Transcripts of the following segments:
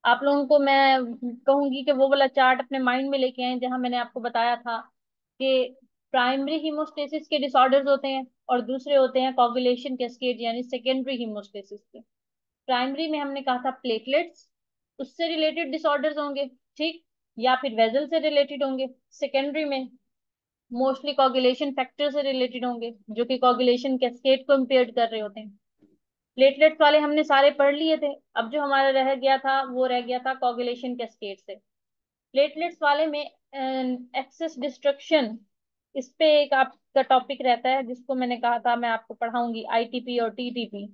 आप लोगों को मैं कहूंगी कि वो वाला चार्ट अपने माइंड में लेके आए जहां मैंने आपको बताया था कि प्राइमरी हीमोस्टेसिस के डिसऑर्डर्स होते हैं और दूसरे होते हैं कोगुलेशन कैस्केड यानी सेकेंडरी हीमोस्टेसिस के। प्राइमरी में हमने कहा था प्लेटलेट्स, उससे रिलेटेड डिसऑर्डर्स होंगे, ठीक, या फिर वेजल से रिलेटेड होंगे। सेकेंडरी में मोस्टली कोगुलेशन फैक्टर से रिलेटेड होंगे जो कि कोगुलेशन कैस्केड को इम्पेयर कर रहे होते हैं। प्लेटलेट्स वाले हमने सारे पढ़ लिए थे। अब जो हमारा रह गया था वो रह गया था कोगुलेशन कैस्केड से। प्लेटलेट्स वाले में एक्सेस डिस्ट्रक्शन, इस पे एक आपका टॉपिक रहता है जिसको मैंने कहा था मैं आपको पढ़ाऊंगी, आईटीपी और टीटीपी।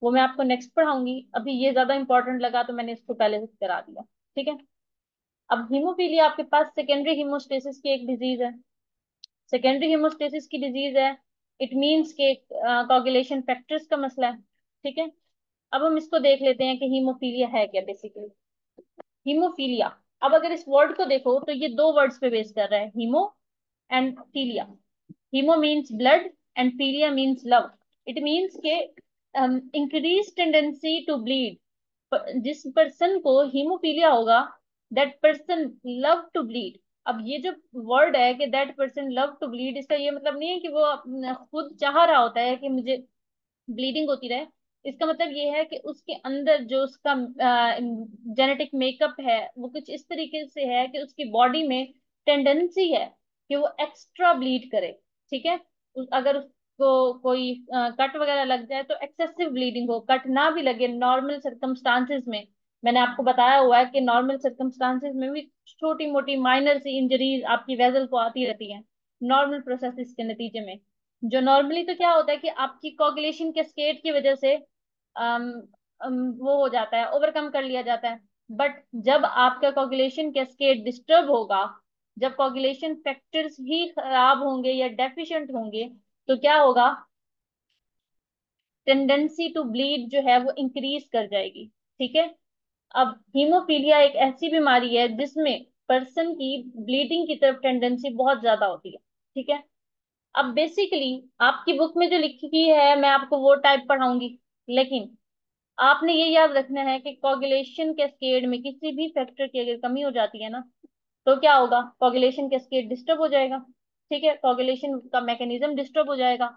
वो मैं आपको नेक्स्ट पढ़ाऊंगी, अभी ये ज्यादा इंपॉर्टेंट लगा तो मैंने इसको पहले से करा दिया। ठीक है। अब हीमोफीलिया आपके पास सेकेंडरी हीमोस्टेसिस की एक डिजीज है। सेकेंडरी हीमोस्टेसिस की डिजीज है, इट मीन्स के कोगुलेशन फैक्टर्स का मसला है। ठीक है। अब हम इसको देख लेते हैं कि हीमोफीलिया है क्या बेसिकली। हीमोफीलिया, अब अगर इस वर्ड को देखो तो ये दो वर्ड्स पे बेस कर रहा है, haemo and philia. Haemo means blood and philia means love. It means के इंक्रीज टेंडेंसी टू ब्लीड। जिस पर्सन को हीमोफीलिया होगा that person love to bleed. अब ये जो वर्ड है कि that person love to bleed, इसका ये मतलब नहीं है कि वो खुद चाह रहा होता है कि मुझे ब्लीडिंग होती रहे। इसका मतलब ये है कि उसके अंदर जो उसका जेनेटिक मेकअप है वो कुछ इस तरीके से है कि उसकी बॉडी में टेंडेंसी है कि वो एक्स्ट्रा ब्लीड करे। ठीक है। अगर उसको कोई कट वगैरह लग जाए तो एक्सेसिव ब्लीडिंग हो, कट ना भी लगे नॉर्मल सर्कमस्टांसेस में। मैंने आपको बताया हुआ है कि नॉर्मल सर्कमस्टांसेस में भी छोटी मोटी माइनर सी इंजरीज आपकी वेजल को आती रहती हैं नॉर्मल प्रोसेसेस के नतीजे में। जो नॉर्मली तो क्या होता है कि आपकी कोगुलेशन कैस्केड की वजह से अम, वो हो जाता है, ओवरकम कर लिया जाता है। बट जब आपका कोगुलेशन कैस्केड डिस्टर्ब होगा, जब कोगुलेशन फैक्टर्स ही खराब होंगे या डेफिशिएंट होंगे, तो क्या होगा, टेंडेंसी टू ब्लीड जो है वो इंक्रीज कर जाएगी। ठीक है। अब हीमोफीलिया एक ऐसी बीमारी है जिसमें पर्सन की ब्लीडिंग की तरफ टेंडेंसी बहुत ज्यादा होती है। ठीक है। अब बेसिकली आपकी बुक में जो लिखी है मैं आपको वो टाइप पढ़ाऊंगी, लेकिन आपने ये याद रखना है कि कोगुलेशन कैस्केड में किसी भी फैक्टर की अगर कमी हो जाती है ना, तो क्या होगा, कोगुलेशन कैस्केड डिस्टर्ब हो जाएगा। ठीक है, कोगुलेशन का मैकेनिज्म डिस्टर्ब हो जाएगा।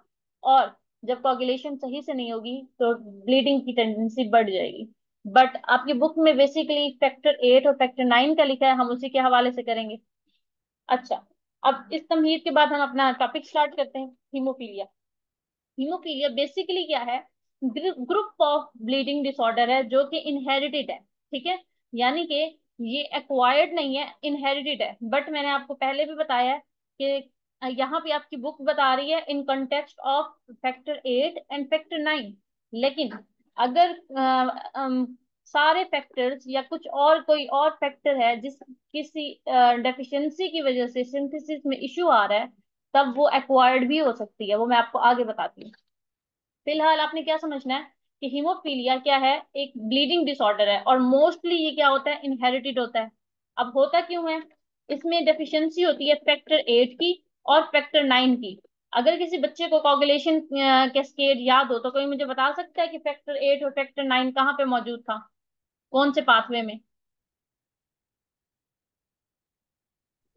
और जब कोगुलेशन सही से नहीं होगी तो ब्लीडिंग की टेंडेंसी बढ़ जाएगी। बट आपकी बुक में बेसिकली फैक्टर 8 और फैक्टर 9 का लिखा है, हम उसी के हवाले से करेंगे। अच्छा, अब इस तमहीद के बाद हम अपना टॉपिक स्टार्ट करते हैं, हीमोफीलिया। हीमोफीलिया बेसिकली क्या है, ग्रुप ऑफ ब्लीडिंग डिसऑर्डर है जो कि इनहेरिटेड है। ठीक है। यानी कि ये एक्वायर्ड नहीं है, इनहेरिटेड है। बट मैंने आपको पहले भी बताया है कि यहाँ पे आपकी बुक बता रही है in context of factor 8 and factor 9। लेकिन अगर सारे फैक्टर्स या कुछ और कोई और फैक्टर है जिस किसी डेफिशिएंसी की वजह से सिंथेसिस में इशू आ रहा है, तब वो एक्वायर्ड भी हो सकती है, वो मैं आपको आगे बताती हूँ। फिलहाल आपने क्या समझना है कि हीमोफीलिया क्या है, एक ब्लीडिंग डिसऑर्डर है और मोस्टली ये क्या होता है, इनहेरिटेड होता है। अब होता क्यों है, इसमें डेफिशिएंसी होती है फैक्टर 8 की और फैक्टर 9 की। अगर किसी बच्चे को कोगुलेशन कैस्केड याद हो तो कोई मुझे बता सकता है कि फैक्टर 8 और फैक्टर 9 कहाँ पे मौजूद था, कौन से पाथवे में।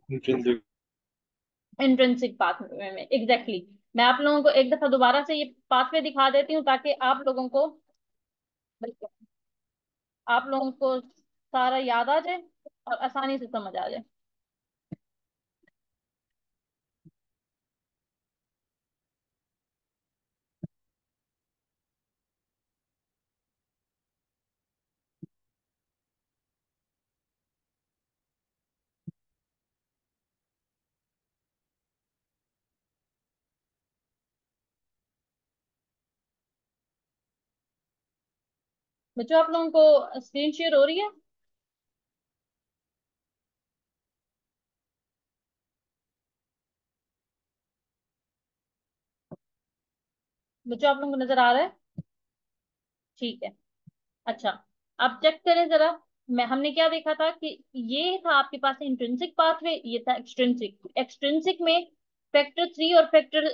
इंट्रिंसिक। इंट्रिंसिक पाथवे में, एग्जैक्टली exactly। मैं आप लोगों को एक दफा दोबारा से ये पाथवे दिखा देती हूँ ताकि आप लोगों को सारा याद आ जाए और आसानी से समझ आ जाए। बच्चों आप लोगों को स्क्रीन शेयर हो रही है? बच्चों आप लोगों को नजर आ रहा है? ठीक है। अच्छा, आप चेक करें जरा। मैं हमने क्या देखा था कि ये था आपके पास इंट्रिंसिक पाथवे, ये था एक्सट्रिंसिक। एक्सट्रिंसिक में फैक्टर 3 और फैक्टर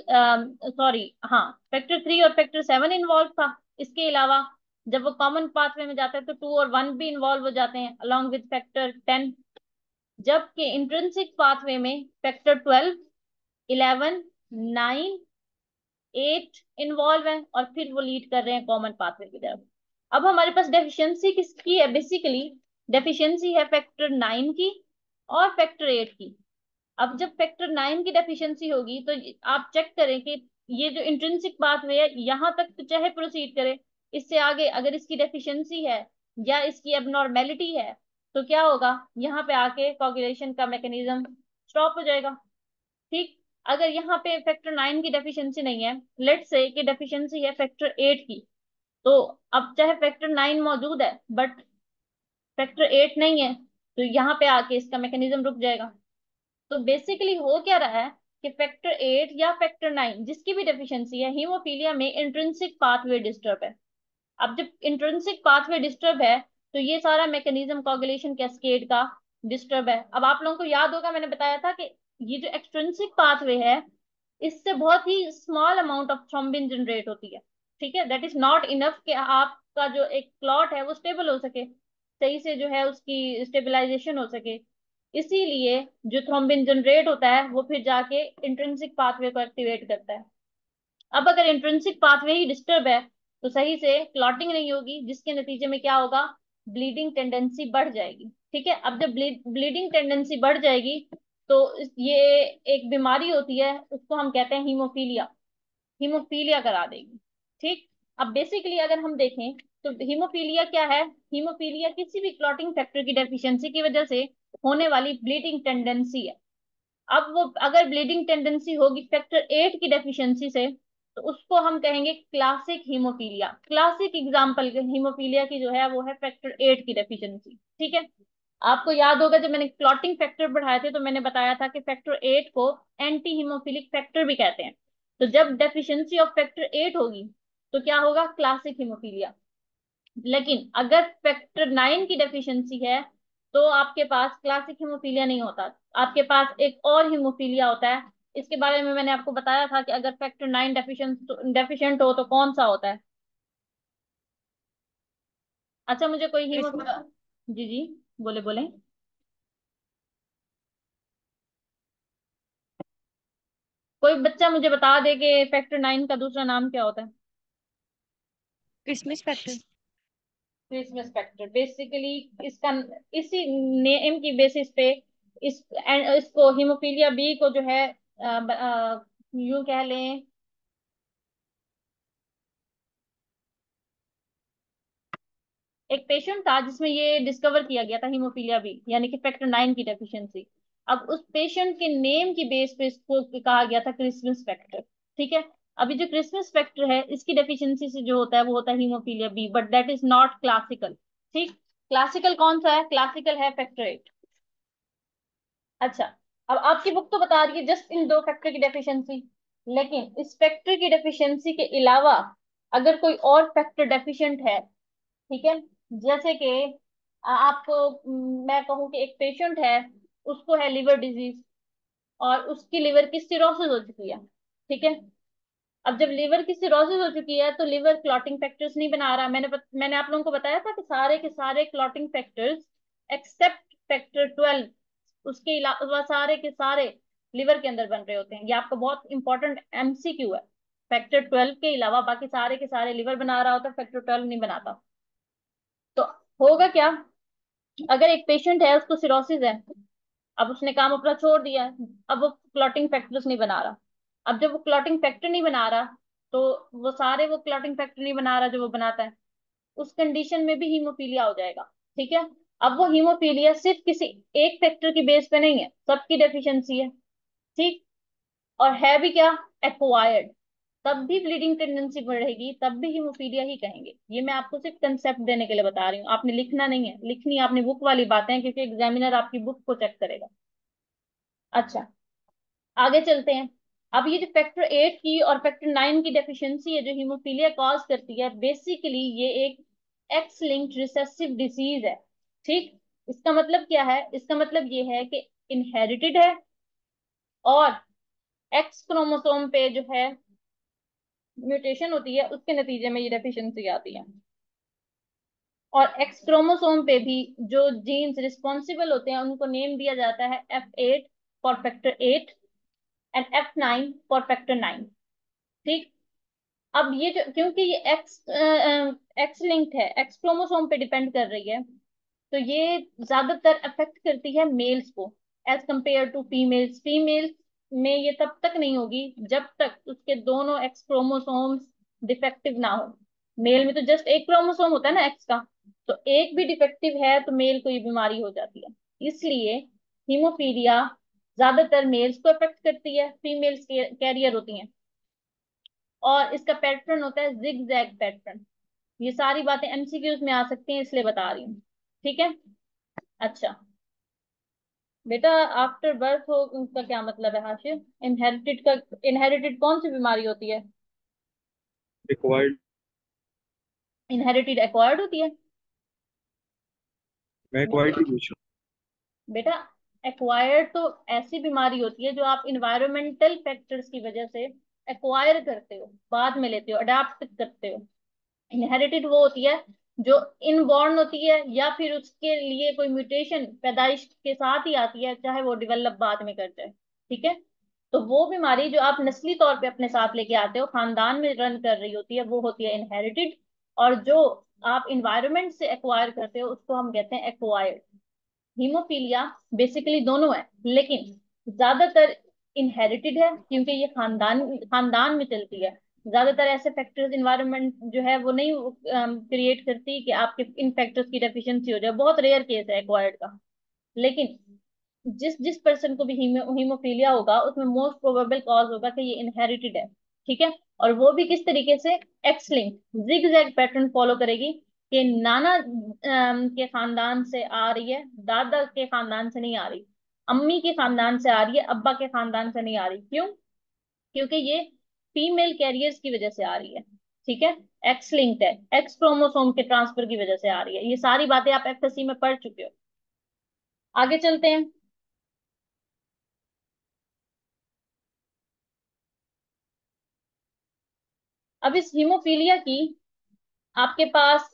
सॉरी हाँ, फैक्टर 3 और फैक्टर 7 इन्वॉल्व था। इसके अलावा जब वो कॉमन पाथवे में जाता है तो 2 और 1 भी इन्वॉल्व हो जाते हैं अलॉन्ग विद फैक्टर 10। जबकि इंट्रिंसिक पाथवे में फैक्टर 12, 11, 9, 8 इन्वॉल्व है और फिर वो लीड कर रहे हैं कॉमन पाथवे की तरफ। अब हमारे पास डेफिशिएंसी किसकी है? बेसिकली डेफिशिएंसी है फैक्टर 9 की और फैक्टर 8 की। अब जब फैक्टर 9 की डेफिशिएंसी होगी तो आप चेक करें कि ये जो इंट्रिंसिक पाथवे है यहाँ तक तो चाहे प्रोसीड करे, इससे आगे अगर इसकी डेफिशिएंसी है या इसकी एबनॉर्मेलिटी है तो क्या होगा, यहाँ पे आके कोagulation का मैकेनिज्म स्टॉप हो जाएगा। ठीक। अगर यहाँ पे फैक्टर 9 की डेफिशिएंसी नहीं है, लेट से कि डेफिशिएंसी है फैक्टर 8 की, तो अब चाहे फैक्टर 9 मौजूद है बट फैक्टर 8 नहीं है, तो यहाँ पे आके इसका मैकेनिज्म रुक जाएगा। तो बेसिकली हो क्या रहा है कि फैक्टर 8 या फैक्टर 9 जिसकी भी डेफिशिएंसी है, हीमोफीलिया में इंट्रिंसिक पाथवे डिस्टर्ब है। अब जब इंट्रिंसिक पाथवे डिस्टर्ब है तो ये सारा मैकेनिज्म कोagulation कैस्केड का डिस्टर्ब है। अब आप लोगों को याद होगा मैंने बताया था कि ये जो एक्सट्रिंसिक पाथवे है इससे बहुत ही small amount of thrombin generate होती है। ठीक है, दैट इज नॉट इनफ कि आपका जो एक क्लॉट है वो स्टेबल हो सके, सही से जो है उसकी स्टेबलाइजेशन हो सके। इसीलिए जो थ्रोम्बिन जनरेट होता है वो फिर जाके इंट्रिंसिक पाथवे को एक्टिवेट करता है। अब अगर इंट्रिंसिक पाथवे ही डिस्टर्ब है तो सही से क्लॉटिंग नहीं होगी, जिसके नतीजे में क्या होगा, ब्लीडिंग टेंडेंसी बढ़ जाएगी। ठीक है, अब जब ब्लीडिंग टेंडेंसी बढ़ जाएगी तो ये एक बीमारी होती है, उसको हम कहते हैं हीमोफीलिया। हीमोफीलिया करा देगी। ठीक। अब बेसिकली अगर हम देखें तो हीमोफीलिया क्या है? हीमोफीलिया किसी भी क्लॉटिंग फैक्टर की डेफिशिएंसी की वजह से होने वाली ब्लीडिंग टेंडेंसी है। अब वो अगर ब्लीडिंग टेंडेंसी होगी फैक्टर 8 की डेफिशिएंसी से तो उसको हम कहेंगे classic haemophilia. Classic example haemophilia की जो है वो है फैक्टर 8 की डेफिशिएंसी। ठीक है। आपको याद होगा जब मैंने क्लॉटिंग फैक्टर बढ़ाए थे तो मैंने बताया था कि फैक्टर 8 को एंटी हीमोफिलिक फैक्टर भी कहते हैं। तो जब डेफिशिएंसी ऑफ फैक्टर 8 होगी तो क्या होगा, क्लासिक हीमोफीलिया। लेकिन अगर फैक्टर 9 की डेफिशिएंसी है तो आपके पास क्लासिक हीमोफीलिया नहीं होता, आपके पास एक और हीमोफीलिया होता है। इसके बारे में मैंने आपको बताया था कि अगर फैक्टर 9 डेफिशिएंट हो तो कौन सा होता है। अच्छा, मुझे कोई हीमोफीलिया, जी जी, बोले बोले। कोई बच्चा मुझे बता दे कि फैक्टर 9 का दूसरा नाम क्या होता है। Christmas factor. Christmas factor. Basically इसका इसी नेम की बेसिस पे इसको हीमोफीलिया बी को जो है यूं कह लें, एक पेशेंट था जिसमें ये डिस्कवर किया गया था हीमोफीलिया बी यानी कि फैक्टर 9 की डेफिशिएंसी। अब उस पेशेंट के नेम की बेस पे इसको कहा गया था क्रिसमस फैक्टर। ठीक है। अभी जो क्रिसमस फैक्टर है इसकी डेफिशिएंसी से जो होता है वो होता है haemophilia b, but that is not classical. ठीक। क्लासिकल कौन सा है? क्लासिकल है फैक्टर 8। अच्छा, अब आपकी बुक तो बता रही है जस्ट इन दो फैक्टर की डेफिशिएंसी, लेकिन इस फैक्टर की डेफिशिएंसी के अलावा अगर कोई और फैक्टर डेफिशिएंट है, ठीक है, जैसे कि आपको मैं कहूँ कि एक पेशेंट है, उसको है लिवर डिजीज और उसकी लिवर की सिरोसिस हो चुकी है। ठीक है। अब जब लिवर की सिरोसिस हो चुकी है तो लिवर क्लॉटिंग फैक्टर्स नहीं बना रहा। मैंने आप लोगों को बताया था कि सारे के सारे क्लॉटिंग फैक्टर्स एक्सेप्ट फैक्टर 12, उसके अलावा सारे के सारे लिवर के अंदर बन रहे होते हैं। ये आपका बहुत इंपॉर्टेंट एमसीक्यू है। फैक्टर 12 के अलावा बाकी सारे के सारे लिवर बना रहा होता है, फैक्टर 12 नहीं बनाता। तो होगा क्या, अगर एक पेशेंट है उसको सिरोसिस है, अब उसने काम अपना छोड़ दिया है, अब वो क्लॉटिंग फैक्टर्स नहीं बना रहा। अब जब वो क्लॉटिंग फैक्टर नहीं बना रहा तो वो क्लॉटिंग फैक्टर नहीं बना रहा जो वो बनाता है, उस कंडीशन में भी हीमोफीलिया हो जाएगा। ठीक है। अब वो हीमोफीलिया सिर्फ किसी एक फैक्टर की बेस पे नहीं है, सबकी डेफिशिएंसी है। ठीक। और है भी क्या, एक्वायर्ड। तब भी ब्लीडिंग टेंडेंसी बढ़ेगी, तब भी हीमोफीलिया ही कहेंगे। ये मैं आपको सिर्फ कंसेप्ट देने के लिए बता रही हूँ, आपने लिखना नहीं है, लिखनी है आपने बुक वाली बातें हैं क्योंकि एग्जामिनर आपकी बुक को चेक करेगा। अच्छा, आगे चलते हैं। अब ये जो फैक्टर 8 की और फैक्टर 9 की डेफिशिएंसी है जो हीमोफीलिया कॉज करती है, बेसिकली ये एक एक्स लिंक्ड रिसेसिव डिसीज है। ठीक। इसका मतलब क्या है? इसका मतलब ये है कि इनहेरिटेड है और एक्स क्रोमोसोम पे जो है म्यूटेशन होती है, उसके नतीजे में ये डेफिशिएंसी आती है। और एक्स क्रोमोसोम पे भी जो जीन्स रिस्पॉन्सिबल होते हैं उनको नेम दिया जाता है F8 for factor 8 and F9 for factor 9। ठीक। अब ये जो, क्योंकि ये एक्स लिंक्ड है, एक्स क्रोमोसोम पे डिपेंड कर रही है, तो ये ज्यादातर अफेक्ट करती है मेल्स को as compare to females. Females में ये तब तक नहीं होगी जब तक उसके दोनों एक्स क्रोमोसोम्स डिफेक्टिव ना हो। मेल में तो जस्ट एक क्रोमोसोम होता है ना एक्स का, तो एक भी डिफेक्टिव है तो मेल को ये बीमारी हो जाती है। इसलिए हीमोफीलिया ज्यादातर मेल्स को अफेक्ट करती है, फीमेल्स कैरियर होती हैं। और इसका पैटर्न होता है जिग जैग पैटर्न। ये सारी बातें एमसीक्यूज में आ सकती हैं, इसलिए बता रही हूँ। ठीक है। अच्छा बेटा, आफ्टर बर्थ हो का क्या मतलब है हाशिर? इनहेरिटेड का, इनहेरिटेड कौन सी बीमारी होती है? रिक्वायर्ड। इनहेरिटेड एक्वायर्ड होती है। मैं क्वाइट ही पूछ रहा बेटा एक्वायर्ड तो ऐसी बीमारी होती है जो आप इन्वायरमेंटल फैक्टर्स की वजह से एक्वायर करते हो, बाद में लेते हो, अडाप्ट करते हो। इनहेरिटेड वो होती है जो इनबॉर्न होती है, या फिर उसके लिए कोई म्यूटेशन पैदाइश के साथ ही आती है, चाहे वो डेवलप बाद में कर जाए। ठीक है। तो वो बीमारी जो आप नस्ली तौर पे अपने साथ लेके आते हो, खानदान में रन कर रही होती है, वो होती है इनहेरिटेड। और जो आप इन्वायरमेंट से एक्वायर करते हो उसको हम कहते हैं एक्वायर्ड। हीमोफीलिया बेसिकली दोनों है, लेकिन ज्यादातर इनहेरिटेड है क्योंकि ये खानदान खानदान में चलती है। ज्यादातर ऐसे फैक्टर्स इन्वायरमेंट जो है वो नहीं क्रिएट करती कि आपके इन फैक्टर्स की डेफिशिएंसी हो जाए, बहुत रेयर केस है एक्वायर्ड का। लेकिन जिस जिस पर्सन को भी हीमोफीलिया होगा उसमें मोस्ट प्रोबेबल कॉज होगा कि ये इनहेरिटेड है। ठीक है। और वो भी किस तरीके से? X link zigzag pattern follow करेगी कि नाना के खानदान से आ रही है, दादा के खानदान से नहीं आ रही, अम्मी के खानदान से आ रही है, अब्बा के खानदान से नहीं आ रही। क्यों? क्योंकि ये फीमेल कैरियर्स की वजह से आ रही है। ठीक है। एक्स लिंक्ड है, एक्स क्रोमोसोम के ट्रांसफर की वजह से आ रही है। ये सारी बातें आप एफएससी में पढ़ चुके हो। आगे चलते हैं। अब इस हीमोफीलिया की आपके पास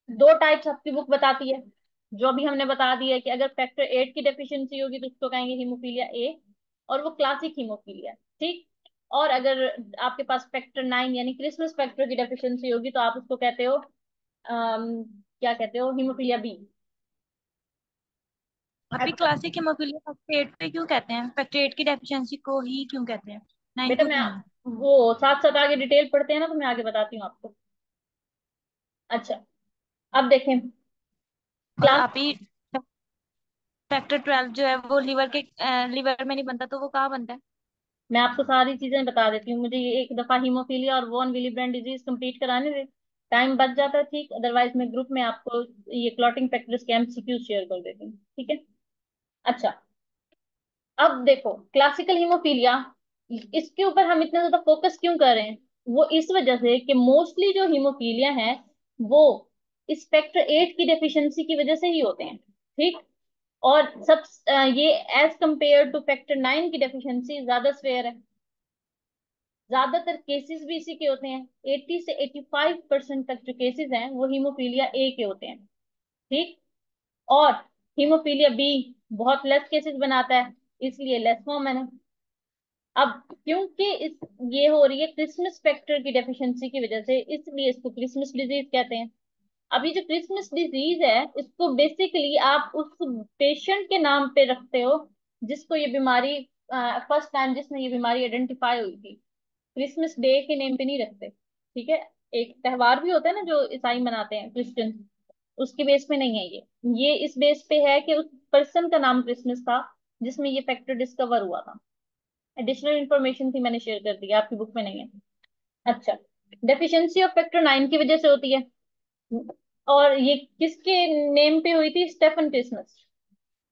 दो टाइप्स आपकी बुक बताती है। जो अभी हमने बता दिया है कि अगर फैक्टर 8 की डेफिशिएंसी होगी तो उसको कहेंगे हीमोफीलिया ए, और वो क्लासिक हीमोफीलिया। ठीक। और अगर आपके पास फैक्टर 9 यानी क्रिसमस फैक्टर की डेफिशिएंसी होगी तो आप उसको कहते हो क्या कहते हो? Haemophilia B. अभी क्लासिक हेमोफीलिया फैक्टर 8 पे क्यों कहते हैं? फैक्टर 8 की डेफिशिएंसी को ही क्यों कहते हैं? 9 बेटा को मैं क्यों नहीं? वो साथ साथ आगे डिटेल पढ़ते हैं ना, तो मैं आगे बताती हूँ आपको। अच्छा, अब देखें और क्लास। आप ही फैक्टर 12 जो है वो लिवर में नहीं बनता तो वो कहाँ बनता है? मैं आपको सारी चीजें बता देती हूँ, मुझे ये एक दफा हीमोफीलिया और von Willebrand disease complete कराने दे, टाइम बच जाता है। ठीक, अदरवाइज मैं ग्रुप में आपको ये क्लॉटिंग फैक्टर्स के एमसीक्यू शेयर कर देती हूँ। ठीक है। अच्छा, अब देखो क्लासिकल हीमोफीलिया, इसके ऊपर हम इतना ज्यादा फोकस क्यों कर रहे हैं? वो इस वजह से कि मोस्टली जो हीमोफीलिया है वो इस फैक्टर 8 की डेफिशिएंसी की वजह से ही होते हैं। ठीक। और ये एज कंपेयर टू फैक्टर 9 की डेफिशिएंसी ज्यादा स्वेयर है। ज्यादातर केसेस भी इसी के होते हैं। 80 से 85% तक जो केसेस हैं वो हीमोफीलिया ए के होते हैं। ठीक। और हीमोफीलिया बी बहुत लेस केसेस बनाता है, इसलिए लेस कॉमन है। अब क्योंकि इस ये हो रही है क्रिसमस फैक्टर की डेफिशिएंसी की वजह से, इसलिए इसको क्रिसमस डिजीज कहते हैं। अब ये जो क्रिसमस डिजीज है इसको बेसिकली आप उस पेशेंट के नाम पे रखते हो जिसको ये बीमारी फर्स्ट टाइम जिसने ये बीमारी आइडेंटिफाई हुई थी। क्रिसमस डे के नेम पे नहीं रखते। ठीक है। एक त्योहार भी होता है ना जो ईसाई मनाते हैं क्रिश्चियन, उसके बेस पे नहीं है ये इस बेस पे है कि उस पर्सन का नाम क्रिसमस था जिसमें ये फैक्टर डिस्कवर हुआ था। एडिशनल इन्फॉर्मेशन थी, मैंने शेयर कर दी, आपकी बुक में नहीं है। अच्छा, डेफिशिएंसी ऑफ फैक्टर 9 की वजह से होती है। और ये किसके नेम पे हुई थी? Stephen Christmas,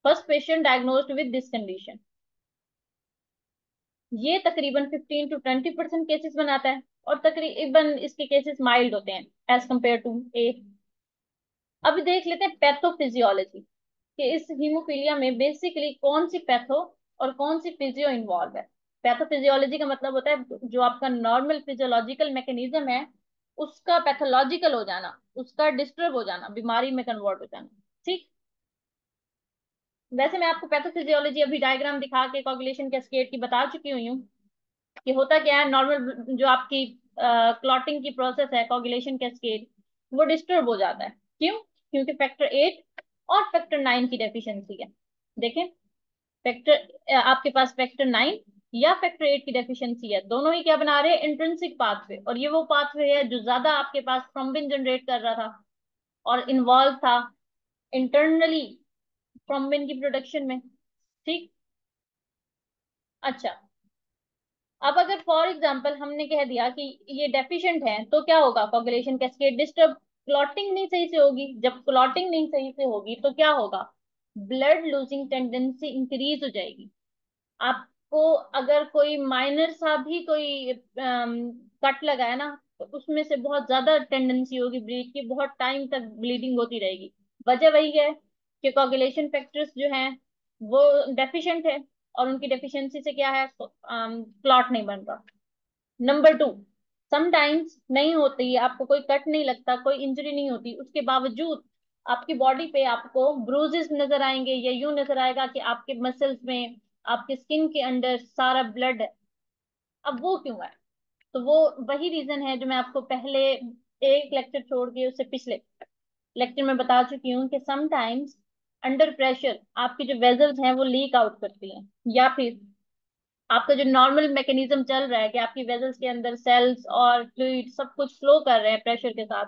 first patient diagnosed with this condition. ये तकरीबन 15 to 20% केसेस बनाता है, और तकरीबन इसके केसेस माइल्ड होते हैं एज कंपेयर टू ए। अब देख लेते हैं पैथोफिजियोलॉजी कि इस हीमोफीलिया में बेसिकली कौन सी पैथो और कौन सी फिजियो इन्वॉल्व है। पैथोफिजियोलॉजी का मतलब होता है जो आपका नॉर्मल फिजियोलॉजिकल मैकेनिज्म है उसका पैथोलॉजिकल हो जाना, उसका डिस्टर्ब हो जाना, बीमारी में कन्वर्ट हो जाना। ठीक। वैसे मैं आपको पैथोफिजियोलॉजी अभी डायग्राम दिखा के कोagulation कैस्केड की बता चुकी हुई हूँ कि होता क्या है। नॉर्मल जो आपकी क्लॉटिंग की प्रोसेस है, कोagulation कैस्केड, वो डिस्टर्ब हो जाता है। क्यों? क्योंकि फैक्टर 8 और फैक्टर 9 की डेफिशिएंसी है। देखें, फैक्टर आपके पास फैक्टर 9 या फैक्टर 8 की डेफिशिएंसी है, दोनों ही क्या बना रहे हैं? Intrinsic pathway. और ये वो पाथवे है जो ज्यादा आपके पास थ्रोम्बिन जनरेट कर रहा था और इन्वॉल्व था इंटरनली थ्रोम्बिन की प्रोडक्शन में। ठीक। अच्छा, अब अगर फॉर एग्जांपल हमने कह दिया कि ये डेफिशिएंट है, तो क्या होगा? कोagulation कैस्केड डिस्टर्ब, क्लॉटिंग नहीं सही से होगी। जब क्लॉटिंग नहीं सही से होगी तो क्या होगा? ब्लड लूजिंग टेंडेंसी इंक्रीज हो जाएगी। आपको अगर कोई माइनर सा भी कोई कट लगा है ना, तो उसमें से बहुत ज्यादा टेंडेंसी होगी ब्लीड की, बहुत टाइम तक ब्लीडिंग होती रहेगी। वजह वही है कि कोagulation फैक्टर्स जो हैं वो डेफिशिएंट है, और उनकी डेफिशिएंसी से क्या है? क्लॉट नहीं बन रहा। नंबर 2, समटाइम्स नहीं होती, आपको कोई कट नहीं लगता, कोई इंजरी नहीं होती, उसके बावजूद आपकी बॉडी पे आपको ब्रूजेस नजर आएंगे, या यूं नजर आएगा कि आपके मसल्स में, आपके स्किन के अंदर सारा ब्लड है। अब वो क्यों है? तो वो वही रीजन है जो मैं आपको पहले एक लेक्चर छोड़ के उससे पिछले लेक्चर में बता चुकी हूँ कि समटाइम्स अंडर प्रेशर आपकी जो वेजल्स हैं वो लीक आउट करती हैं, या फिर आपका जो नॉर्मल मैकेनिज्म चल रहा है कि आपकी वेजल्स के अंदर सेल्स और फ्लूइड सब कुछ फ्लो कर रहे हैं प्रेशर के साथ,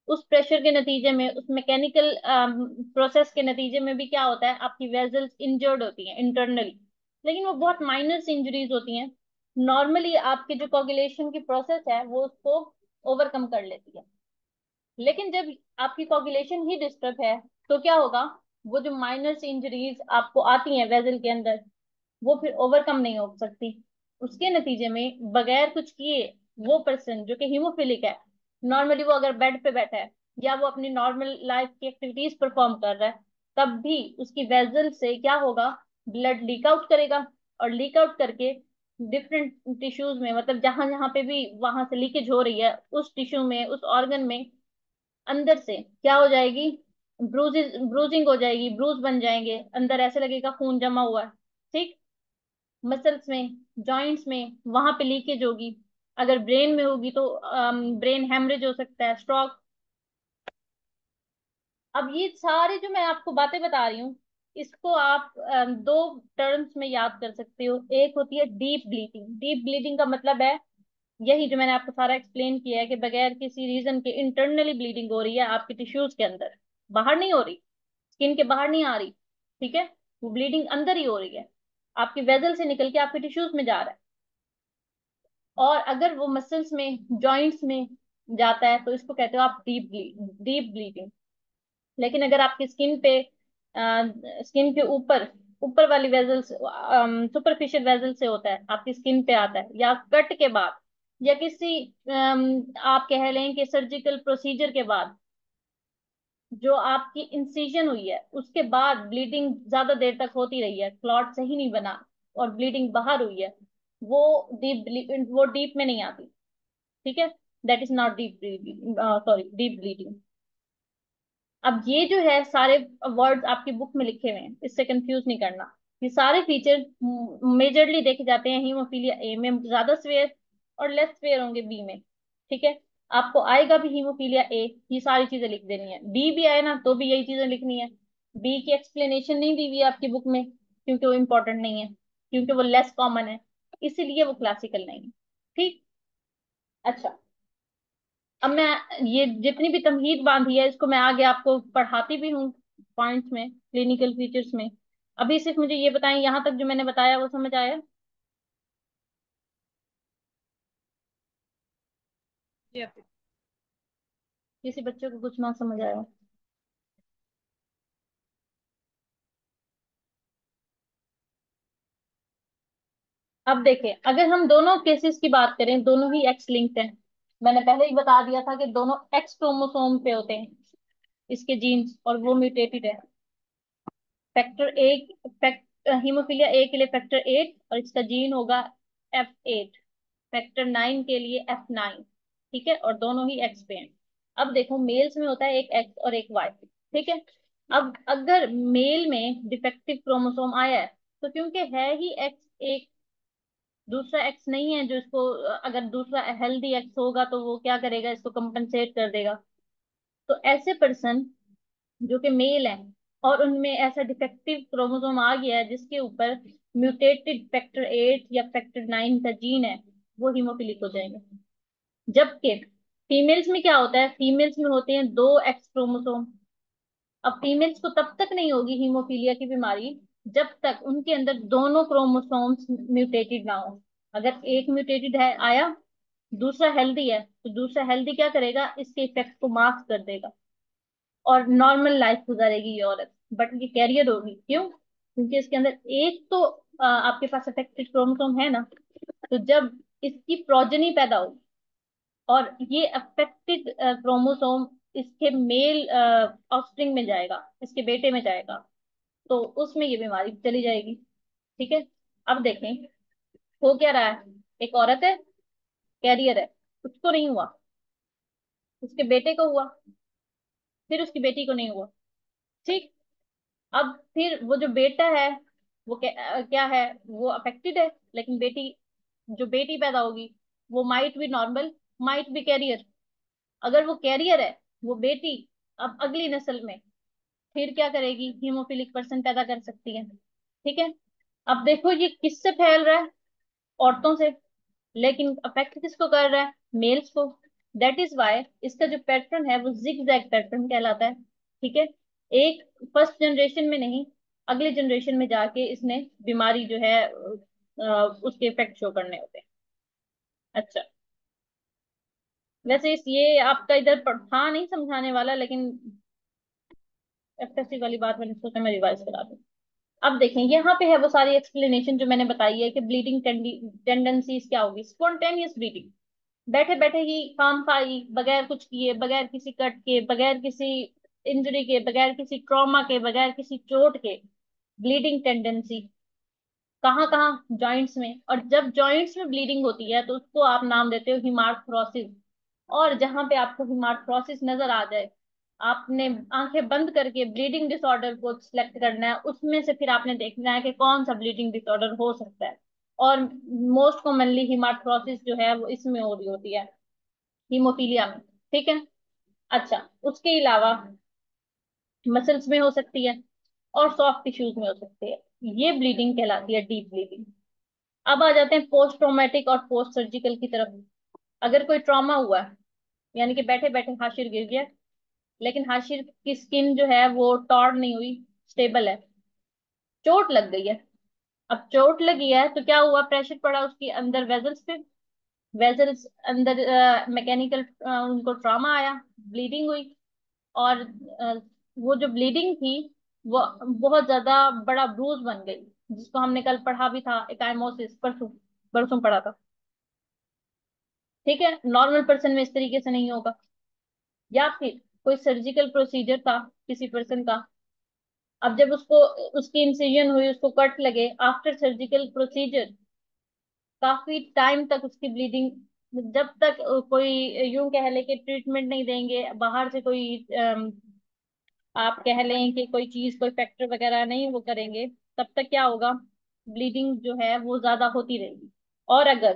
उस प्रेशर के नतीजे में, उस मैकेनिकल प्रोसेस के नतीजे में भी क्या होता है? आपकी वेजल्स इंजर्ड होती हैं इंटरनली, लेकिन वो बहुत माइनर इंजरीज होती हैं। नॉर्मली आपकी जो कोagulation की प्रोसेस है वो उसको ओवरकम कर लेती है। लेकिन जब आपकी कोagulation ही डिस्टर्ब है, तो क्या होगा? वो जो माइनर इंजरीज आपको आती हैं वेजल के अंदर, वो फिर ओवरकम नहीं हो सकती। उसके नतीजे में बगैर कुछ किए वो पर्सन जो कि हीमोफिलिक है, नॉर्मली वो अगर बेड पे बैठा है या वो अपनी नॉर्मल लाइफ की एक्टिविटीज परफॉर्म कर रहा है, तब भी उसकी वेजल से क्या होगा? ब्लड लीक आउट करेगा, और लीक आउट करके डिफरेंट टिश्यूज में, मतलब जहां जहां पे भी वहां से लीकेज हो रही है उस टिश्यू में, उस ऑर्गन में, अंदर से क्या हो जाएगी? ब्रूजिंग हो जाएगी, ब्रूज बन जाएंगे, अंदर ऐसे लगेगा खून जमा हुआ है। ठीक। मसल्स में, जॉइंट्स में, वहां पे लीकेज होगी। अगर ब्रेन में होगी तो ब्रेन हेमरेज हो सकता है, स्ट्रोक। अब ये सारे जो मैं आपको बातें बता रही हूँ, इसको आप दो टर्म्स में याद कर सकते हो। एक होती है डीप ब्लीडिंग। डीप ब्लीडिंग का मतलब है यही जो मैंने आपको सारा एक्सप्लेन किया है कि बगैर किसी रीजन के इंटरनली ब्लीडिंग हो रही है आपके टिश्यूज के अंदर, बाहर नहीं हो रही, स्किन के बाहर नहीं आ रही। ठीक है, वो ब्लीडिंग अंदर ही हो रही है, आपकी वेजल से निकल के आपके टिश्यूज में जा रहा है। और अगर वो मसल्स में, जॉइंट्स में जाता है तो इसको कहते हो आप डीप ब्लीडिंग। लेकिन अगर आपकी स्किन पे, स्किन के ऊपर, ऊपर वाली वेजल से, सुपरफिशियल वेजल से होता है, आपकी स्किन पे आता है, या कट के बाद, या किसी आप कह लें कि सर्जिकल प्रोसीजर के बाद, जो आपकी इंसिजन हुई है उसके बाद ब्लीडिंग ज्यादा देर तक होती रही है, क्लॉट सही नहीं बना और ब्लीडिंग बाहर हुई है, वो वो डीप में नहीं आती। ठीक है, that is not deep bleeding, sorry, deep bleeding. अब ये जो है सारे वर्ड्स आपकी बुक में लिखे हुए हैं, इससे कंफ्यूज नहीं करना। ये सारे फीचर मेजरली देखे जाते हैं हीमोफीलिया ए में, ज्यादा स्वेयर और लेस स्वेयर होंगे बी में। ठीक है, आपको आएगा भी हीमोफीलिया ए, ये सारी चीजें लिख देनी है। बी भी आए ना तो भी यही चीजें लिखनी है। बी की एक्सप्लेनेशन नहीं दी हुई है आपकी बुक में, क्योंकि वो इम्पोर्टेंट नहीं है, क्योंकि वो लेस कॉमन है, इसीलिए वो क्लासिकल नहीं है। ठीक। अच्छा, अब मैं ये जितनी भी तमहीद बांधी है इसको मैं आगे आपको पढ़ाती भी हूँ पॉइंट्स में, क्लिनिकल फीचर्स में। अभी सिर्फ मुझे ये बताएं, यहाँ तक जो मैंने बताया वो समझ आया? जी आप। किसी बच्चे को कुछ ना समझ आया? अब देखें, अगर हम दोनों केसेस की बात करें, दोनों ही एक्स लिंक्ड हैं। मैंने पहले ही बता दिया था कि दोनों एक्स क्रोमोसोम पे होते हैं इसके जीन्स, और वो म्यूटेटेड है। फैक्टर हीमोफीलिया ए के लिए फैक्टर 8, और इसका जीन होगा F8। फैक्टर 9 के लिए F9। ठीक है, और दोनों ही एक्स पे हैं। अब देखो मेल्स में होता है एक एक्स और एक वाई, ठीक है। अब अगर मेल में डिफेक्टिव क्रोमोसोम आया है, तो क्योंकि है ही एक्स एक, दूसरा एक्स नहीं है जो इसको, अगर दूसरा हेल्दी एक्स होगा तो वो क्या करेगा, इसको कंपनसेट कर देगा। तो ऐसे पर्सन जो कि मेल है और उनमें ऐसा डिफेक्टिव क्रोमोसोम आ गया है जिसके ऊपर म्यूटेटेड फैक्टर 8 या फैक्टर 9 का जीन है, वो हीमोफिलिक हो जाएंगे। जबकि फीमेल्स में क्या होता है, फीमेल्स में होते हैं दो एक्स क्रोमोसोम। अब फीमेल्स को तब तक नहीं होगी हीमोफीलिया की बीमारी जब तक उनके अंदर दोनों क्रोमोसोम्स म्यूटेटेड ना हो। अगर एक म्यूटेटेड है आया, दूसरा हेल्दी है, तो दूसरा हेल्दी क्या करेगा, इसके इफेक्ट को मास्क कर देगा और नॉर्मल लाइफ गुजारेगी ये औरत। बट ये कैरियर होगी, क्यों? क्योंकि इसके अंदर एक तो आपके पास अफेक्टेड क्रोमोसोम है ना। तो जब इसकी प्रोजनी पैदा होगी और ये अफेक्टेड क्रोमोसोम इसके मेल ऑफस्प्रिंग में जाएगा, इसके बेटे में जाएगा, तो उसमें ये बीमारी चली जाएगी। ठीक है। अब देखें हो क्या रहा है, एक औरत है, कैरियर है, उसको नहीं हुआ, उसके बेटे को हुआ, फिर उसकी बेटी को नहीं हुआ। ठीक। अब फिर वो जो बेटा है वो क्या है, वो अफेक्टेड है, लेकिन बेटी, जो बेटी पैदा होगी वो might be normal, might be carrier. अगर वो कैरियर है, वो बेटी अब अगली नस्ल में फिर क्या करेगी, हीमोफिलिक पर्सन पैदा कर सकती है। ठीक है। अब देखो ये किससे फैल रहा है, औरतों से, लेकिन अफेक्ट किसको कर रहा है, मेल्स को। दैट इज वाई इसका जो पैटर्न है वो जिग जैग पैटर्न कहलाता है। ठीक है। एक फर्स्ट जनरेशन में नहीं, अगले जनरेशन में जाके इसने बीमारी जो है उसके इफेक्ट शो करने होते हैं। अच्छा, वैसे ये आपका इधर था नहीं समझाने वाला, लेकिन एफएससी वाली बात मैंने सोचा मैं रिवाइज करा दूं। अब देखें यहाँ पे है वो सारी एक्सप्लेनेशन जो मैंने बताई है कि ब्लीडिंग टेंडेंसीज क्या होगी। स्पॉन्टेनियस ब्लीडिंग, बैठे बैठे ही खाम खाई, बगैर कुछ किए, बगैर किसी कट के, बगैर किसी इंजरी के, बगैर किसी ट्रॉमा के, बगैर किसी चोट के ब्लीडिंग टेंडेंसी। कहाँ कहाँ, जॉइंट्स में। और जब जॉइंट्स में ब्लीडिंग होती है तो उसको आप नाम देते हो हिमार्थ्रोसिस। और जहां पे आपको हिमार्थ्रोसिस नजर आ जाए, आपने आंखें बंद करके ब्लीडिंग डिसऑर्डर को सिलेक्ट करना है, उसमें से फिर आपने देखना है कि कौन सा ब्लीडिंग डिसऑर्डर हो सकता है। और मोस्ट कॉमनली हिमार्थ्रोसिस जो है वो इसमें हो रही होती है, हीमोफीलिया में। ठीक है। अच्छा, उसके अलावा मसल्स में हो सकती है और सॉफ्ट टिश्यूज में हो सकती है। ये ब्लीडिंग कहलाती है डीप ब्लीडिंग। अब आ जाते हैं पोस्ट ट्रॉमेटिक और पोस्ट सर्जिकल की तरफ। अगर कोई ट्रॉमा हुआ है, यानी कि बैठे बैठे हाशिर गिर गया, लेकिन हाशिर की स्किन जो है वो टॉर्ड नहीं हुई, स्टेबल है, चोट लग गई है। अब चोट लगी है तो क्या हुआ, प्रेशर पड़ा उसके अंदर वेजल्स पे, वेजल्स अंदर मैकेनिकल उनको ट्रॉमा आया, ब्लीडिंग हुई। और वो जो ब्लीडिंग थी वो बहुत ज्यादा बड़ा ब्रूज बन गई, जिसको हमने कल पढ़ा भी था, एकाइमोसिस, परसों परसों पढ़ा था। ठीक है। नॉर्मल पर्सन में इस तरीके से नहीं होगा। या फिर कोई सर्जिकल प्रोसीजर था किसी पर्सन का, अब जब उसको, उसकी इंसिजन हुई, उसको कट लगे, आफ्टर सर्जिकल प्रोसीजर काफी टाइम तक उसकी ब्लीडिंग, जब तक कोई यूं कह ले कि ट्रीटमेंट नहीं देंगे, बाहर से कोई आप कह लें कि कोई चीज, कोई फैक्टर वगैरह नहीं वो करेंगे, तब तक क्या होगा, ब्लीडिंग जो है वो ज्यादा होती रहेगी। और अगर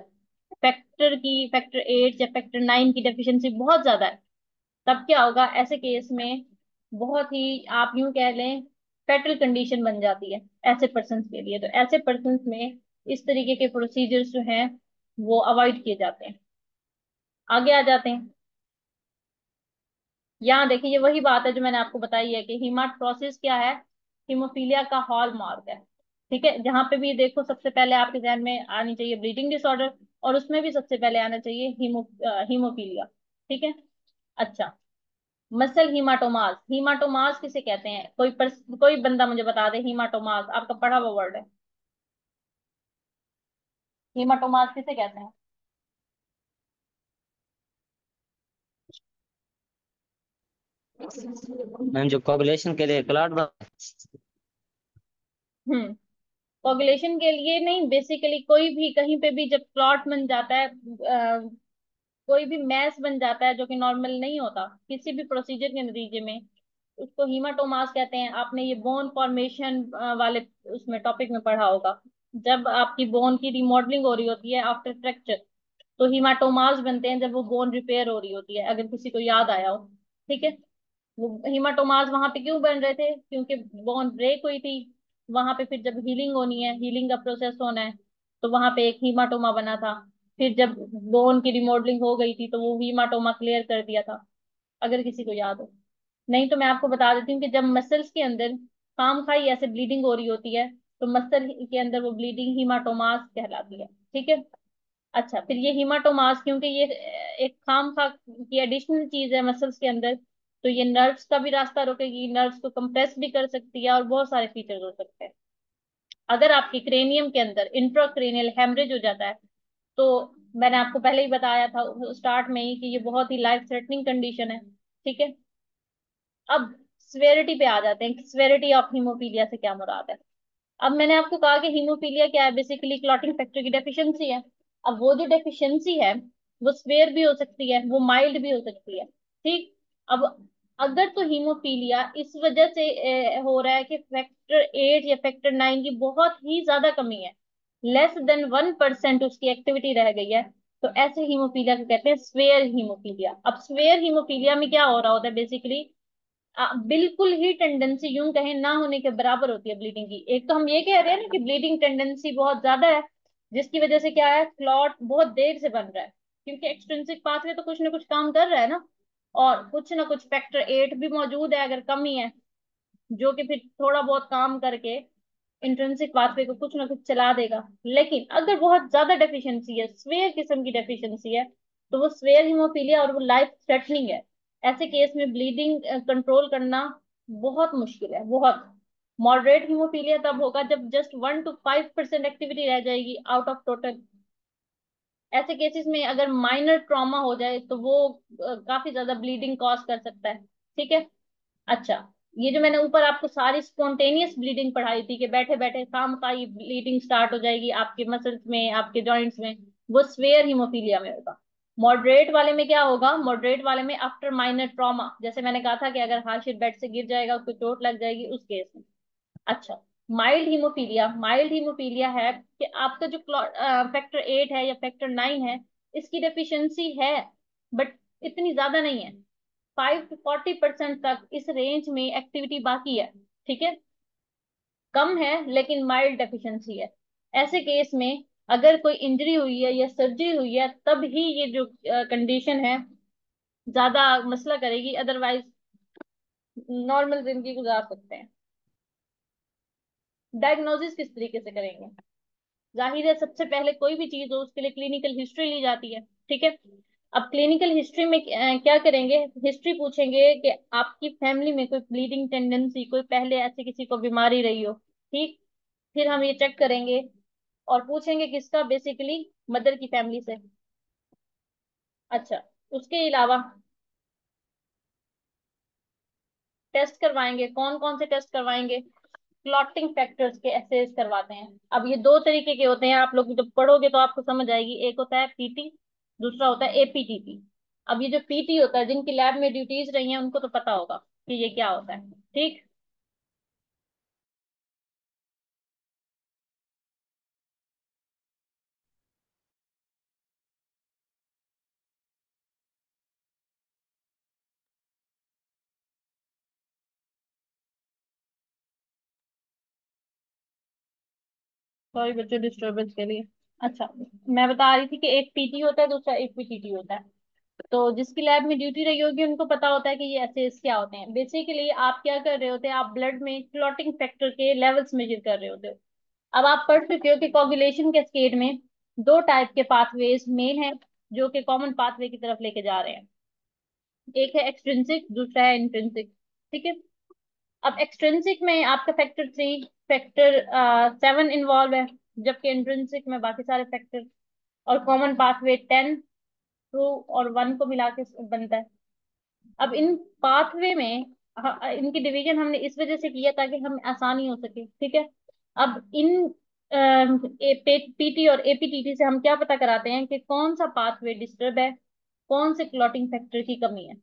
फैक्टर 8 या फैक्टर 9 की डेफिशिएंसी बहुत ज्यादा है, तब क्या होगा, ऐसे केस में बहुत ही आप यूं कह लें फेटल कंडीशन बन जाती है ऐसे पर्सन के लिए। तो ऐसे पर्सन में इस तरीके के प्रोसीजर्स जो हैं वो अवॉइड किए जाते हैं। आगे आ जाते हैं। यहाँ देखिए ये वही बात है जो मैंने आपको बताई है कि हीमाटोक्रोसिस क्या है, हीमोफीलिया का हॉल मार्क है। ठीक है। जहां पे भी देखो सबसे पहले आपके ध्यान में आनी चाहिए ब्लीडिंग डिसऑर्डर, और उसमें भी सबसे पहले आना चाहिए हीमोफीलिया। ठीक है। अच्छा, मसल हीमाटोमास, हीमाटोमास किसे कहते हैं, कोई बंदा मुझे बता दे, हीमाटोमास आपका पढ़ा हुआ वर्ड है, हीमाटोमास किसे कहते हैं? मैम जो कोगुलेशन के लिए क्लॉट हम्म। कोगुलेशन के लिए नहीं, बेसिकली कोई भी कहीं पे भी जब क्लॉट बन जाता है, कोई भी मैस बन जाता है जो कि नॉर्मल नहीं होता किसी भी प्रोसीजर के नतीजे में, उसको हीमाटोमास कहते हैं। आपने ये बोन फॉर्मेशन वाले उसमें टॉपिक में पढ़ा होगा, जब आपकी बोन की रिमॉडलिंग हो रही होती है आफ्टर फ्रैक्चर, तो हीमाटोमास बनते हैं जब वो बोन रिपेयर हो रही होती है, अगर किसी को याद आया हो। ठीक है, वो हीमाटोमास वहां पे क्यों बन रहे थे? क्योंकि बोन ब्रेक हुई थी वहां पे, फिर जब हीलिंग होनी है, हीलिंग का प्रोसेस होना है, तो वहां पे एक हीमाटोमा बना था। फिर जब बोन की रिमॉडलिंग हो गई थी तो वो हीमाटोमा क्लियर कर दिया था, अगर किसी को याद हो। नहीं तो मैं आपको बता देती हूँ कि जब मसल्स के अंदर खाम खाई ऐसे ब्लीडिंग हो रही होती है, तो मसल के अंदर वो ब्लीडिंग हीमाटोमास कहलाती है। ठीक है। अच्छा, फिर ये हीमाटोमास क्योंकि ये एक खाम खा की एडिशनल चीज है मसल्स के अंदर, तो ये नर्व्स का भी रास्ता रोकेगी, नर्व्स को कंप्रेस भी कर सकती है, और बहुत सारे फीचर्स हो सकते हैं। अगर आपके क्रेनियम के अंदर इंट्राक्रेनियल हेमरेज हो जाता है, तो मैंने आपको पहले ही बताया था स्टार्ट में ही कि ये बहुत ही लाइफ थ्रेटनिंग कंडीशन है। ठीक है। अब स्वेरिटी पे आ जाते हैं कि स्वेरिटी ऑफ हीमोफीलिया से क्या मुराद है। अब मैंने आपको कहा कि हीमोफीलिया क्या है, बेसिकली क्लॉटिंग फैक्टर की डेफिशिएंसी है। अब वो जो डेफिशिएंसी है वो स्वेयर भी हो सकती है, वो माइल्ड भी हो सकती है। ठीक। अब अगर तो हीमोफीलिया इस वजह से हो रहा है कि फैक्टर 8 या फैक्टर 9 की बहुत ही ज्यादा कमी है, लेस देन 1% उसकी एक्टिविटी रह गई है, तो ऐसे हीमोफीलिया को कहते हैं स्वेयर हीमोफीलिया। अब स्वेयर हीमोफीलिया में क्या हो रहा होता है बेसिकली, बिल्कुल ही टेंडेंसी यूं कहें ना होने के बराबर होती है ब्लीडिंग की। एक तो हम ये कह रहे हैं ना कि ब्लीडिंग टेंडेंसी बहुत ज्यादा है, जिसकी वजह से क्या है, क्लॉट बहुत देर से बन रहा है, क्योंकि एक्सट्रिंसिक पाथवे तो कुछ ना कुछ काम कर रहा है ना, और कुछ ना कुछ फैक्टर 8 भी मौजूद है अगर कमी है, जो कि फिर थोड़ा बहुत काम करके इंट्रिंसिक पाथवे को कुछ ना कुछ चला देगा। लेकिन अगर बहुत ज्यादा डेफिशिएंसी है, स्वेयर किस्म की डेफिशिएंसी है, तो वो स्वेयर हीमोफीलिया और वो लाइफ थ्रेटनिंग है। ऐसे केस में ब्लीडिंग कंट्रोल करना बहुत मुश्किल है, बहुत। मॉडरेट हीमोफीलिया तब होगा जब जस्ट 1 to 5% एक्टिविटी रह जाएगी आउट ऑफ टोटल। ऐसे केसेस में अगर माइनर ट्रॉमा हो जाए तो वो काफी ज्यादा ब्लीडिंग कॉज कर सकता है। ठीक है। अच्छा, ये जो मैंने ऊपर आपको सारी स्पॉन्टेनियस ब्लीडिंग पढ़ाई थी कि बैठे बैठे काम का ये ब्लीडिंग स्टार्ट हो जाएगी आपके मसल्स में, आपके जॉइंट्स में, वो स्वेयर हीमोफीलिया में होगा। मॉडरेट वाले में क्या होगा, मॉडरेट वाले में आफ्टर माइनर ट्रॉमा, जैसे मैंने कहा था कि अगर हाशिर बेड से गिर जाएगा, उसको चोट लग जाएगी, उस केस में। अच्छा, माइल्ड हीमोफीलिया, माइल्ड हीमोफीलिया है कि आपका जो फैक्टर 8 है या फैक्टर 9 है, इसकी डेफिशिएंसी है, बट इतनी ज्यादा नहीं है। 5 to 40% तक इस रेंज में एक्टिविटी बाकी है। ठीक है, कम है लेकिन माइल्ड डेफिशिएंसी है। ऐसे केस में अगर कोई इंजरी हुई है या सर्जरी हुई है, तब ही ये जो कंडीशन है ज्यादा मसला करेगी, अदरवाइज नॉर्मल जिंदगी गुजार सकते हैं। डायग्नोसिस किस तरीके से करेंगे? जाहिर है सबसे पहले कोई भी चीज हो उसके लिए क्लिनिकल हिस्ट्री ली जाती है। ठीक है। अब क्लिनिकल हिस्ट्री में क्या करेंगे, हिस्ट्री पूछेंगे कि आपकी फैमिली में कोई ब्लीडिंग टेंडेंसी, कोई पहले ऐसे किसी को बीमारी रही हो। ठीक। फिर हम ये चेक करेंगे और पूछेंगे किसका, बेसिकली मदर की फैमिली से। अच्छा, उसके अलावा टेस्ट करवाएंगे, कौन कौन से टेस्ट करवाएंगे, क्लॉटिंग फैक्टर्स के एसेस करवाते हैं। अब ये दो तरीके के होते हैं, आप लोग जब पढ़ोगे तो आपको समझ आएगी। एक होता है पीटी, दूसरा होता है एपीटीपी। अब ये जो पीटी होता है, जिनकी लैब में ड्यूटीज रही हैं उनको तो पता होगा कि ये क्या होता है। ठीक। सॉरी बच्चों डिस्टर्बेंस के लिए। अच्छा, मैं बता रही थी कि एक पीटी होता है, दूसरा एपीटीटी होता है। तो जिसकी लैब में ड्यूटी रही होगी उनको पता होता है कि ये एसेस क्या होते हैं। बेसिकली आप क्या कर रहे होते हैं, आप ब्लड में क्लॉटिंग फैक्टर के लेवल्स मेजर कर रहे होते हो। अब आप पढ़ चुके हो कि कोगुलेशन कैस्केड में दो टाइप के पाथवेज मेन है, जो कि कॉमन पाथवे की तरफ लेके जा रहे हैं। एक है एक्सट्रिंसिक, दूसरा है इंट्रिंसिक। ठीक है। अब एक्सट्रिंसिक में आपका फैक्टर 3, फैक्टर 7 इन्वॉल्व है, जबकि इंट्रिंसिक में बाकी सारे फैक्टर, और कॉमन पाथवे 10, 2 और 1 को मिला के बनता है। अब इन पाथवे में इनकी डिवीजन हमने इस वजह से किया ताकि हमें आसानी हो सके। ठीक है। अब इन पीटी और एपीटीटी से हम क्या पता कराते हैं कि कौन सा पाथवे डिस्टर्ब है, कौन से क्लॉटिंग फैक्टर की कमी है।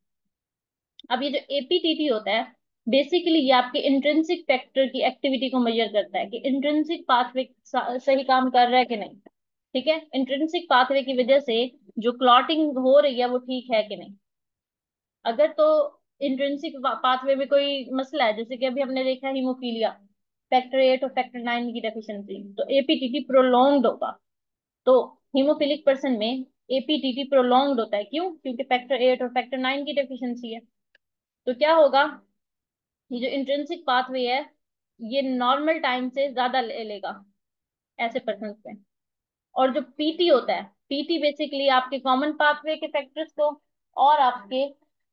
अब ये जो एपीटीटी होता है, बेसिकली ये आपके इंट्रिंसिक फैक्टर की एक्टिविटी को मेजर करता है कि इंट्रिंसिक पाथवे सही काम कर रहा है कि नहीं। ठीक है, इंट्रिंसिक पाथवे की वजह से जो क्लॉटिंग हो रही है वो ठीक है कि नहीं। अगर तो इंट्रिंसिक पाथवे में कोई मसला है, जैसे कि अभी हमने देखा हीमोफीलिया, फैक्टर 8 और फैक्टर 9 की डेफिशिएंसी, तो एपीटीटी प्रोलॉन्ग्ड होगा। तो हीमोफिलिक पर्सन में एपीटीटी प्रोलॉन्ग्ड होता है, क्यों? क्योंकि फैक्टर 8 और फैक्टर 9 की डेफिशिएंसी है। तो क्या होगा, ये जो इंट्रिंसिक पाथवे है ये नॉर्मल टाइम से ज्यादा ले लेगा ऐसे पर्सन पे। और जो पीटी होता है, पीटी बेसिकली आपके कॉमन पाथवे के फैक्टर्स को और आपके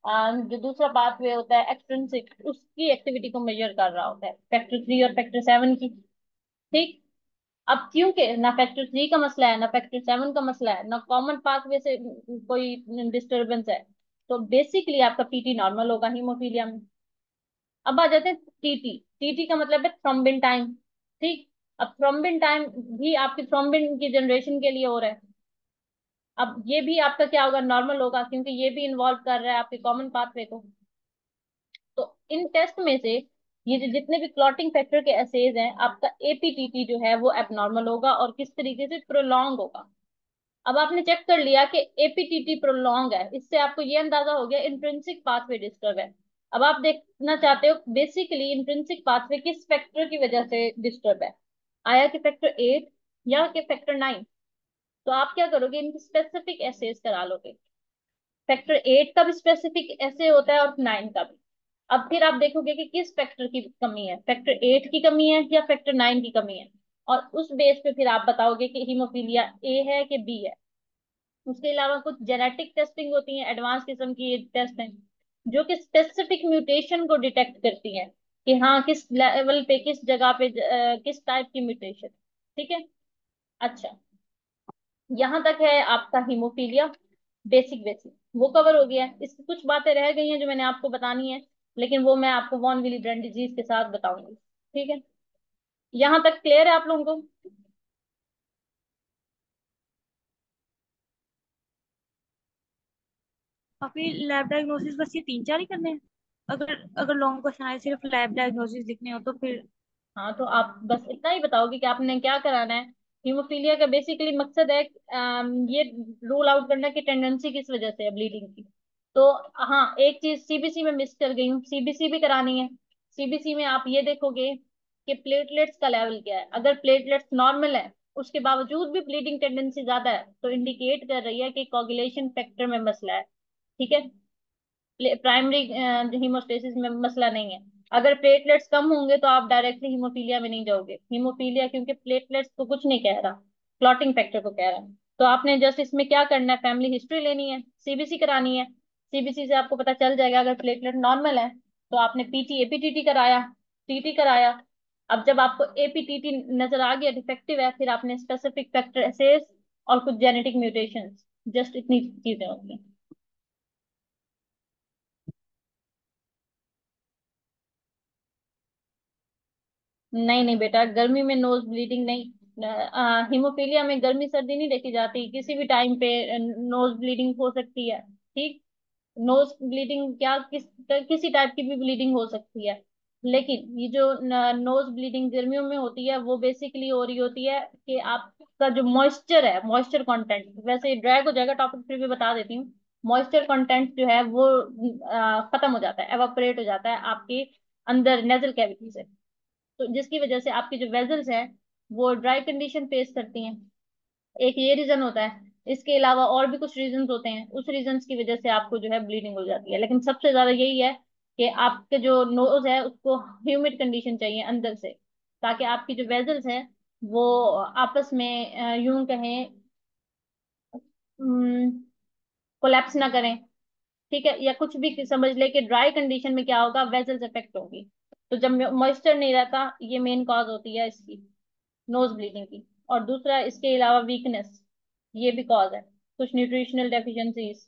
जो दूसरा पाथवे होता है एक्सट्रिंसिक, उसकी एक्टिविटी को मेजर कर रहा होता है, फैक्टर 3 और फैक्टर 7 की। ठीक। अब क्योंकि ना फैक्टर 3 का मसला है, ना फैक्टर 7 का मसला है, ना कॉमन पाथवे से कोई डिस्टरबेंस है, तो बेसिकली आपका पीटी नॉर्मल होगा हीमोफीलिया में। अब आ जाते हैं टीटी। टीटी का मतलब है थ्रोम्बिन टाइम। ठीक। अब थ्रोम्बिन टाइम भी आपकी थ्रोम्बिन की जनरेशन के लिए हो रहा है। अब ये भी आपका क्या होगा, नॉर्मल होगा, क्योंकि ये भी इन्वॉल्व कर रहा है आपके कॉमन पाथवे को। तो इन टेस्ट में से ये जो जितने भी क्लॉटिंग फैक्टर के एसेज हैं, आपका एपीटीटी जो है वो एबनॉर्मल होगा और किस तरीके से प्रोलॉन्ग होगा। अब आपने चेक कर लिया कि एपीटीटी प्रोलॉन्ग है, इससे आपको ये अंदाजा हो गया इंट्रिंसिक पाथवे डिस्टर्ब है। अब आप देखना चाहते हो बेसिकली इंट्रिंसिक पाथवे किस फैक्टर की वजह से डिस्टर्ब है, आया कि फैक्टर 8 या कि फैक्टर 9। तो आप क्या करोगे, इनकी स्पेसिफिक एसेज करा लोगे। फैक्टर 8 का भी स्पेसिफिक ऐसे होता है और 9 का भी। अब फिर आप देखोगे कि किस फैक्टर की कमी है, फैक्टर 8 की कमी है या फैक्टर 9 की कमी है, और उस बेस पे फिर आप बताओगे कि हीमोफीलिया ए है कि बी है। उसके अलावा कुछ जेनेटिक टेस्टिंग होती है, एडवांस किस्म की टेस्ट हैं जो कि स्पेसिफिक म्यूटेशन को डिटेक्ट करती हैं कि हाँ किस लेवल पे, किस जगह पे किस टाइप की म्यूटेशन। ठीक है। अच्छा, यहाँ तक है आपका हीमोफीलिया बेसिक बेसिक वो कवर हो गया है। इसकी कुछ बातें रह गई हैं जो मैंने आपको बतानी है, लेकिन वो मैं आपको वॉन विली ब्रेंड डिजीज के साथ बताऊंगी। ठीक है, यहाँ तक क्लियर है आप लोगों को? काफी लैब डायग्नोसिस बस ये 3-4 ही करने हैं? अगर अगर लॉन्ग क्वेश्चन आए सिर्फ लैब डायग्नोसिस लिखने हो तो फिर? हाँ, तो आप बस इतना ही बताओगे कि आपने क्या कराना है। हीमोफीलिया का बेसिकली मकसद है ये रूल आउट करना कि टेंडेंसी किस वजह से है ब्लीडिंग की। तो हाँ, एक चीज सीबीसी में मिस कर गई हूँ, सीबीसी भी करानी है। सीबीसी में आप ये देखोगे कि प्लेटलेट्स का लेवल क्या है। अगर प्लेटलेट्स नॉर्मल है, उसके बावजूद भी ब्लीडिंग टेंडेंसी ज्यादा है, तो इंडिकेट कर रही है कि कोगुलेशन फैक्टर में मसला है। ठीक है, प्राइमरी हीमोस्टेसिस में मसला नहीं है। अगर प्लेटलेट्स कम होंगे तो आप डायरेक्टली हीमोफीलिया में नहीं जाओगे। हीमोफीलिया क्योंकि प्लेटलेट्स को कुछ नहीं कह रहा, क्लॉटिंग फैक्टर को कह रहा है। तो आपने जस्ट इसमें क्या करना है, फैमिली हिस्ट्री लेनी है, सीबीसी करानी है। सीबीसी से आपको पता चल जाएगा अगर प्लेटलेट नॉर्मल है तो आपने पीटी एपीटीटी कराया, टीटी कराया। अब जब आपको एपीटीटी नजर आ गया डिफेक्टिव है, फिर आपने स्पेसिफिक फैक्टर एसेस और कुछ जेनेटिक म्यूटेशंस, जस्ट इतनी चीजें होंगी। नहीं नहीं बेटा, गर्मी में नोज ब्लीडिंग नहीं। हीमोफीलिया में गर्मी सर्दी नहीं देखी जाती, किसी भी टाइम पे नोज ब्लीडिंग हो सकती है। ठीक। नोज ब्लीडिंग क्या किसी टाइप की भी ब्लीडिंग हो सकती है, लेकिन ये जो नोज ब्लीडिंग गर्मियों में होती है वो बेसिकली हो रही होती है कि आपका जो मॉइस्चर है, मॉइस्चर कंटेंट, वैसे ड्रैग हो जाएगा टॉपिक, फिर भी बता देती हूँ। मॉइस्चर कंटेंट जो है वो खत्म हो जाता है, एवापोरेट हो जाता है आपके अंदर नेजल कैविटी से। तो जिसकी वजह से आपकी जो वेजल्स हैं वो ड्राई कंडीशन फेस करती हैं। एक ये रीजन होता है, इसके अलावा और भी कुछ रीजंस होते हैं, उस रीजंस की वजह से आपको जो है ब्लीडिंग हो जाती है, लेकिन सबसे ज्यादा यही है कि आपके जो नोज है उसको ह्यूमिड कंडीशन चाहिए अंदर से, ताकि आपकी जो वेजल्स हैं वो आपस में यूं कहें कोलैप्स ना करें। ठीक है, या कुछ भी समझ ले कि ड्राई कंडीशन में क्या होगा, वेजल्स इफेक्ट होगी। तो जब मॉइस्चर नहीं रहता, ये मेन कॉज होती है इसकी, नोज ब्लीडिंग की। और दूसरा इसके अलावा वीकनेस, ये भी कॉज है, कुछ न्यूट्रिशनल डेफिशिएंसीज।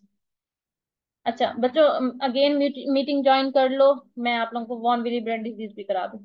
अच्छा बच्चों, अगेन मीटिंग ज्वाइन कर लो, मैं आप लोगों को वॉन विली ब्रेन डिजीज भी करा दूँ।